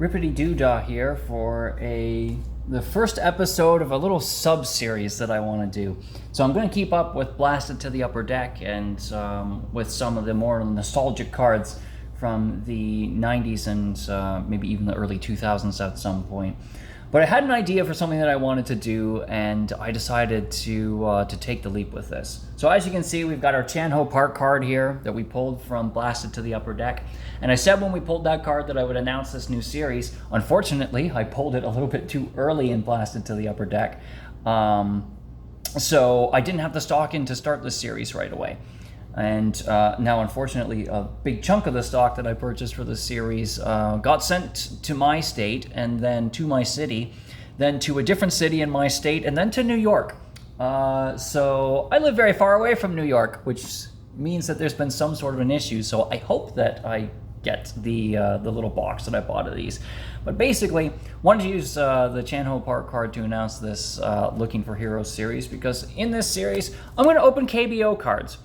Rippity Doodah here for the first episode of a little sub-series that I want to do. So I'm going to keep up with Blasted to the Upper Deck and with some of the more nostalgic cards from the 90s and maybe even the early 2000s at some point. But I had an idea for something that I wanted to do, and I decided to take the leap with this. So as you can see, we've got our Chan Ho Park card here that we pulled from Blasted to the Upper Deck. And I said when we pulled that card that I would announce this new series. Unfortunately, I pulled it a little bit too early in Blasted to the Upper Deck. So I didn't have the stock in to start this series right away. And now, unfortunately, a big chunk of the stock that I purchased for this series got sent to my state, and then to my city, then to a different city in my state, and then to New York. So I live very far away from New York, which means that there's been some sort of an issue. So I hope that I get the little box that I bought of these. But basically, wanted to use the Chan Ho Park card to announce this Looking for Heroes series, because in this series, I'm going to open KBO cards.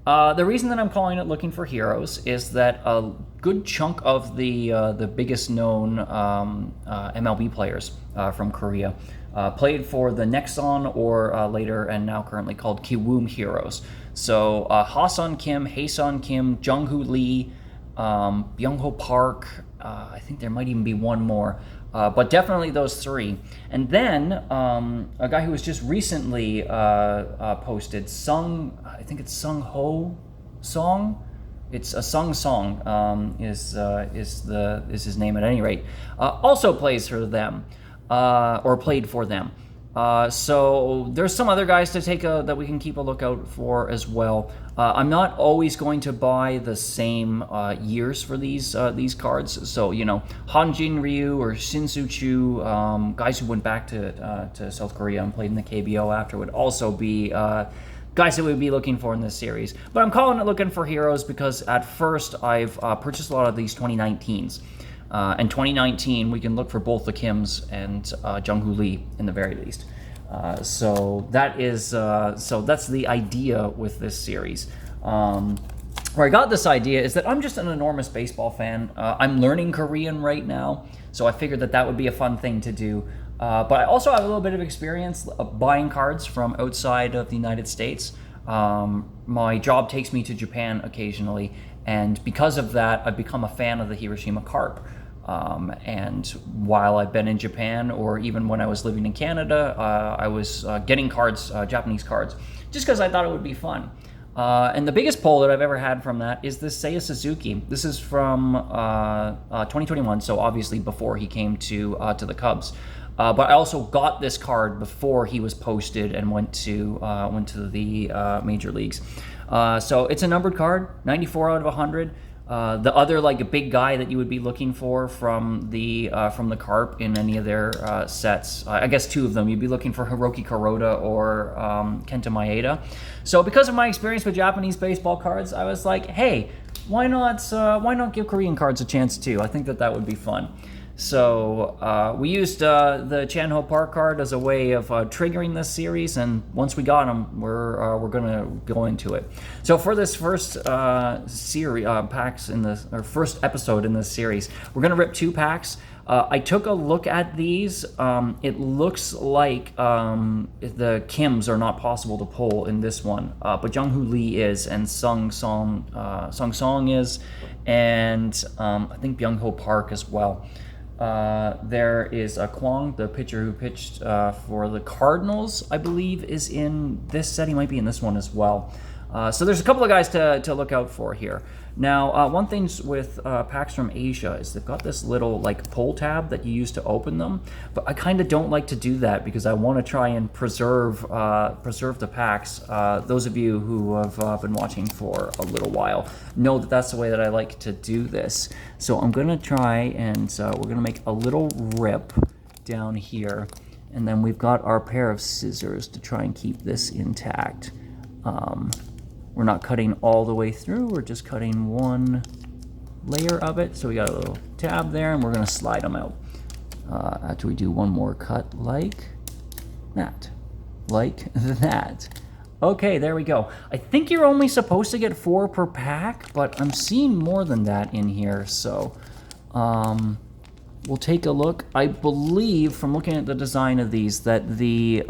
The reason that I'm calling it Looking for Heroes is that a good chunk of the biggest known MLB players from Korea played for the Nexon or later and now currently called Kiwoom Heroes. So Ha-Sun Kim, Hae-Sun Kim, Jung-Hoo Lee, Byung-Ho Park, I think there might even be one more. But definitely those three. And then a guy who was just recently posted, I think it's Sung Ho Song. It's a Sung Song is his name at any rate. Also plays for them, or played for them. So there's some other guys to take that we can keep a lookout for as well. I'm not always going to buy the same years for these cards. So Han Jin Ryu or Shin Soo Chu, guys who went back to South Korea and played in the KBO after, would also be guys that we'd be looking for in this series. But I'm calling it Looking for Heroes because at first I've purchased a lot of these 2019s. In 2019, we can look for both the Kims and Jung-Hoo Lee in the very least. So that's the idea with this series. Where I got this idea is that I'm just an enormous baseball fan. I'm learning Korean right now, so I figured that would be a fun thing to do. But I also have a little bit of experience buying cards from outside of the United States. My job takes me to Japan occasionally, and because of that, I've become a fan of the Hiroshima Carp. And while I've been in Japan, or even when I was living in Canada, I was getting cards, Japanese cards, just because I thought it would be fun. And the biggest pull that I've ever had from that is this Seiya Suzuki. This is from 2021, so obviously before he came to the Cubs. But I also got this card before he was posted and went to the major leagues. So it's a numbered card, 94 out of 100. The other a big guy that you would be looking for from the Carp in any of their sets, I guess two of them, you'd be looking for Hiroki Kuroda or Kenta Maeda. So because of my experience with Japanese baseball cards, I was like, hey, why not give Korean cards a chance too? I think that would be fun. So we used the Chan Ho Park card as a way of triggering this series, and once we got them, we're gonna go into it. So for this first series packs first episode in this series, we're gonna rip 2 packs. I took a look at these. It looks like the Kims are not possible to pull in this one, but Jung-Hoo Lee is, and Sung Song is, and I think Byung-Ho Park as well. There is Kwang, the pitcher who pitched for the Cardinals, I believe, is in this set. He might be in this one as well. So there's a couple of guys to look out for here. Now, one thing with packs from Asia is they've got this little pull tab that you use to open them, but I kind of don't like to do that because I want to try and preserve the packs. Those of you who have been watching for a little while know that that's the way that I like to do this. So I'm gonna try and we're gonna make a little rip down here, and then we've got our pair of scissors to try and keep this intact. We're not cutting all the way through, we're just cutting one layer of it. So we got a little tab there, and we're gonna slide them out. After we do one more cut like that. Okay, there we go. I think you're only supposed to get 4 per pack, but I'm seeing more than that in here, so we'll take a look. I believe, from looking at the design of these, that the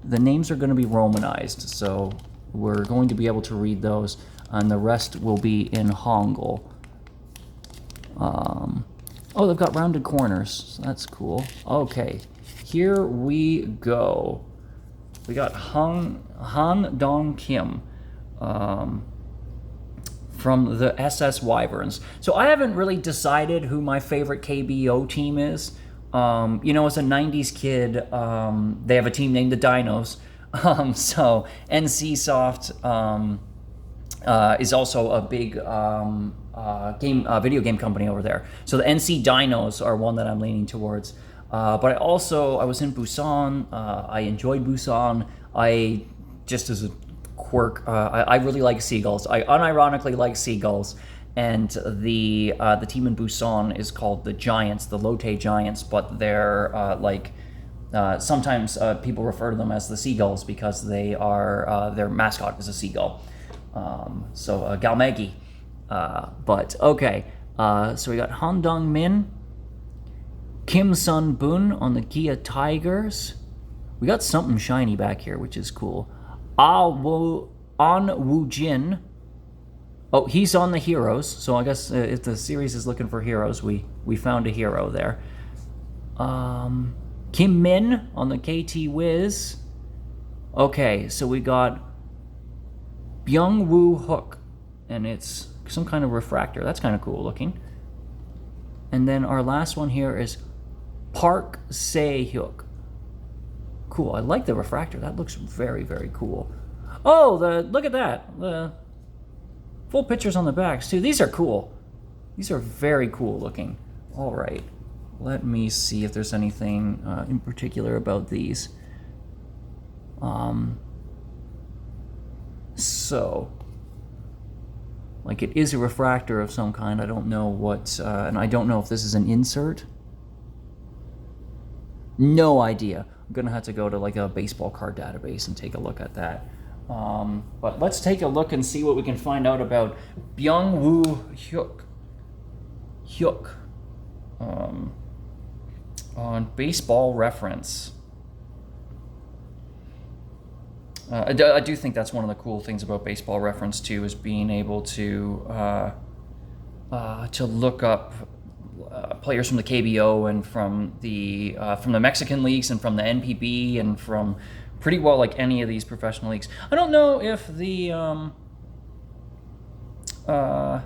names are going to be Romanized, so we're going to be able to read those, and the rest will be in Hangul. Oh, they've got rounded corners, so that's cool. Okay, here we go. We got Han Dong Kim from the SS Wyverns. So I haven't really decided who my favorite KBO team is. You know, as a 90s kid, they have a team named the Dinos. So NCSoft is also a big video game company over there. So the NC Dinos are one that I'm leaning towards. But I was in Busan. I enjoyed Busan. Just as a quirk, I really like seagulls. I unironically like seagulls. And the team in Busan is called the Giants, the Lotte Giants, but they're sometimes people refer to them as the Seagulls because they are their mascot is a seagull. So Galmegi. But okay, so we got Han Dong Min, Kim Sun Boon on the Kia Tigers. We got something shiny back here, which is cool. An Woo Jin. Oh, he's on the Heroes, so I guess if the series is looking for heroes, we found a hero there. Kim Min on the KT Wiz. Okay, so we got Byung Woo Hook, and it's some kind of refractor. That's kind of cool looking. And then our last one here is Park Se-hyuk. Cool, I like the refractor. That looks very, very cool. Oh, look at that. The full pictures on the backs, too. These are cool. These are very cool looking. All right. Let me see if there's anything in particular about these. So, like, it is a refractor of some kind. I don't know what, and I don't know if this is an insert. No idea. I'm gonna have to go to like a baseball card database and take a look at that. But let's take a look and see what we can find out about Byung Woo Hyuk. On Baseball Reference. I do think that's one of the cool things about Baseball Reference too, is being able to look up players from the KBO and from the Mexican leagues and from the NPB and from pretty well like any of these professional leagues. I don't know if the I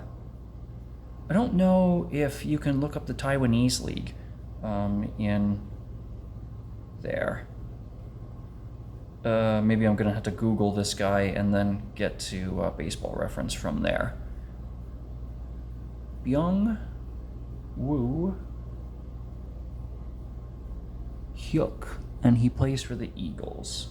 don't know if you can look up the Taiwanese league in there. Maybe I'm gonna have to Google this guy and then get to Baseball Reference from there. Byung Woo Hyuk, and he plays for the Eagles.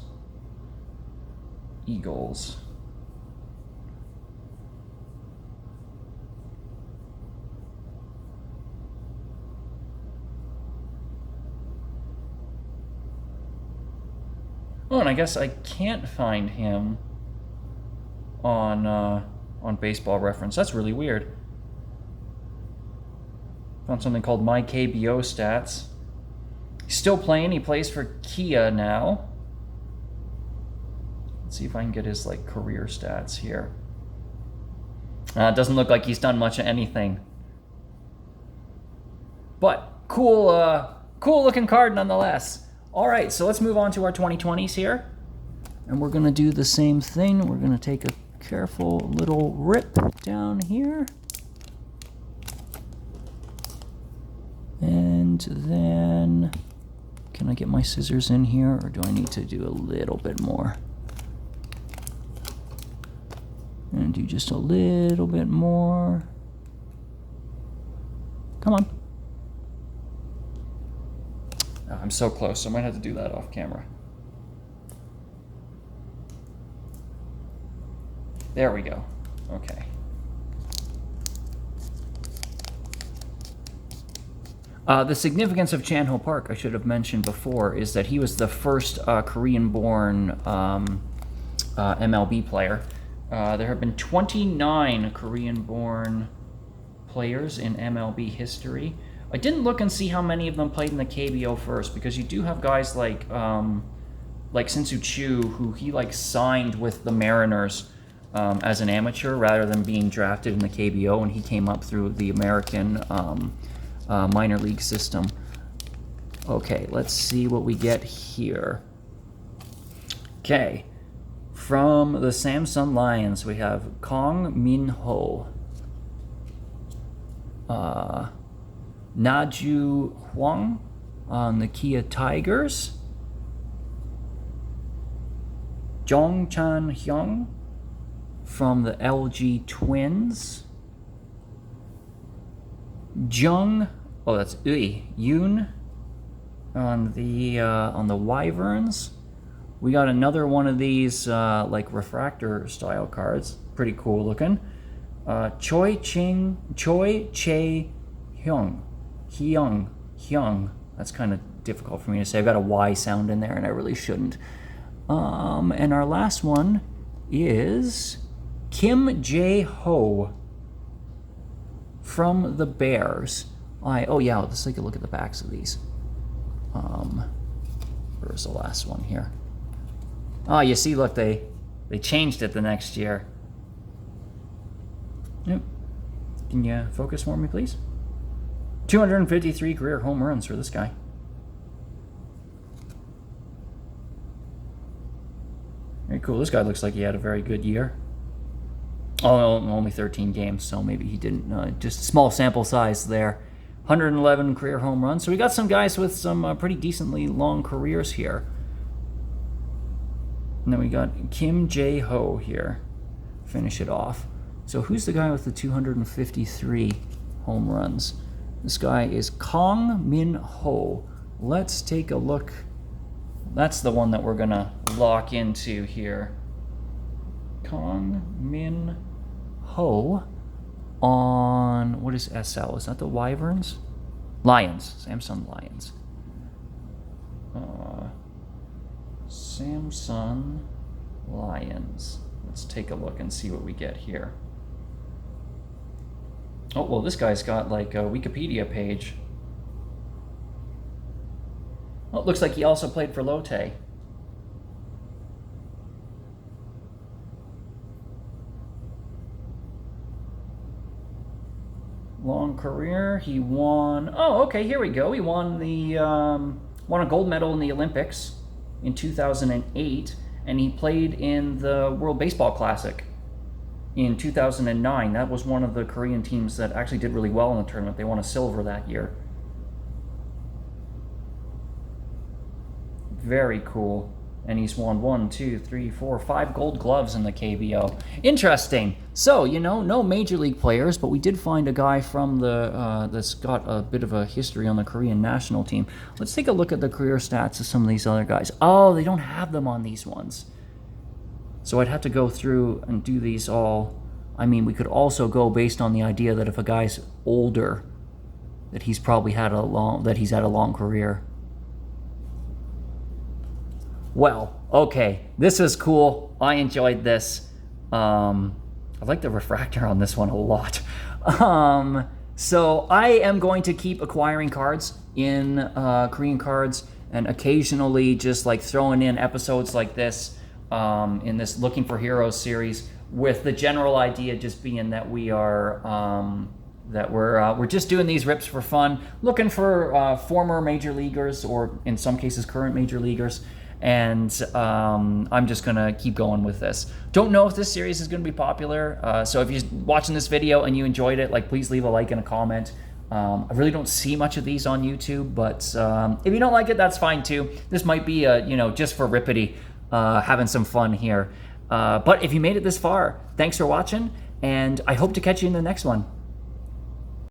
Oh, and I guess I can't find him on Baseball Reference. That's really weird. Found something called My KBO Stats. He's still playing. He plays for Kia now. Let's see if I can get his like career stats here. It doesn't look like he's done much of anything. But cool looking card nonetheless. All right, so let's move on to our 2020s here. And we're gonna do the same thing. We're gonna take a careful little rip down here. And then, can I get my scissors in here, or do I need to do a little bit more? And do just a little bit more. Come on. Oh, I'm so close, so I might have to do that off camera. There we go. Okay. The significance of Chan-ho Park, I should have mentioned before, is that he was the first Korean-born MLB player. There have been 29 Korean-born players in MLB history. I didn't look and see how many of them played in the KBO first, because you do have guys like Sinsu Chu, who he like signed with the Mariners as an amateur rather than being drafted in the KBO, and he came up through the American minor league system. Okay, let's see what we get here. Okay, from the Samsung Lions, we have Kong Min Ho, Naju Huang on the Kia Tigers, Jong Chan Hyung from the LG Twins, Jung, oh that's Yoon on the Wyverns. We got another one of these like refractor style cards, pretty cool looking. Choi Che Hyung. That's kind of difficult for me to say. I've got a Y sound in there, and I really shouldn't. And our last one is Kim Jae Ho from the Bears. Oh yeah, let's take a look at the backs of these. Where's the last one here? Oh, you see, look, they changed it the next year. Yep. Can you focus for me, please? 253 career home runs for this guy. Very cool. This guy looks like he had a very good year. Oh, only 13 games, so maybe he didn't. Just small sample size there. 111 career home runs. So we got some guys with some pretty decently long careers here. And then we got Kim Jae Ho here. Finish it off. So who's the guy with the 253 home runs? This guy is Kong Min Ho. Let's take a look. That's the one that we're going to lock into here. Kong Min Ho on, what is SL? Is that the Wyverns? Lions. Samsung Lions. Samsung Lions. Let's take a look and see what we get here. Oh, well, this guy's got like a Wikipedia page. Oh, it looks like he also played for Lotte. Long career. He won. Oh, okay. Here we go. He won the won a gold medal in the Olympics in 2008, and he played in the World Baseball Classic in 2009. That was one of the Korean teams that actually did really well in the tournament. They won a silver that year. Very cool. And he's won 5 gold gloves in the KBO. Interesting. So, you know, no major league players, but we did find a guy from the that's got a bit of a history on the Korean national team. Let's take a look at the career stats of some of these other guys. Oh, they don't have them on these ones. So I'd have to go through and do these all. I mean, we could also go based on the idea that if a guy's older, that he's probably had a long career. Well, okay, this is cool. I enjoyed this. I like the refractor on this one a lot. So I am going to keep acquiring cards in Korean cards, and occasionally just like throwing in episodes like this in this Looking for Heroes series, with the general idea just being that we are we're just doing these rips for fun, looking for former major leaguers, or in some cases current major leaguers. And I'm just going to keep going with this. Don't know if this series is going to be popular. So if you're watching this video and you enjoyed it, like, please leave a like and a comment. I really don't see much of these on YouTube, but if you don't like it, that's fine too. This might be, just for rippity, having some fun here. But if you made it this far, thanks for watching, and I hope to catch you in the next one.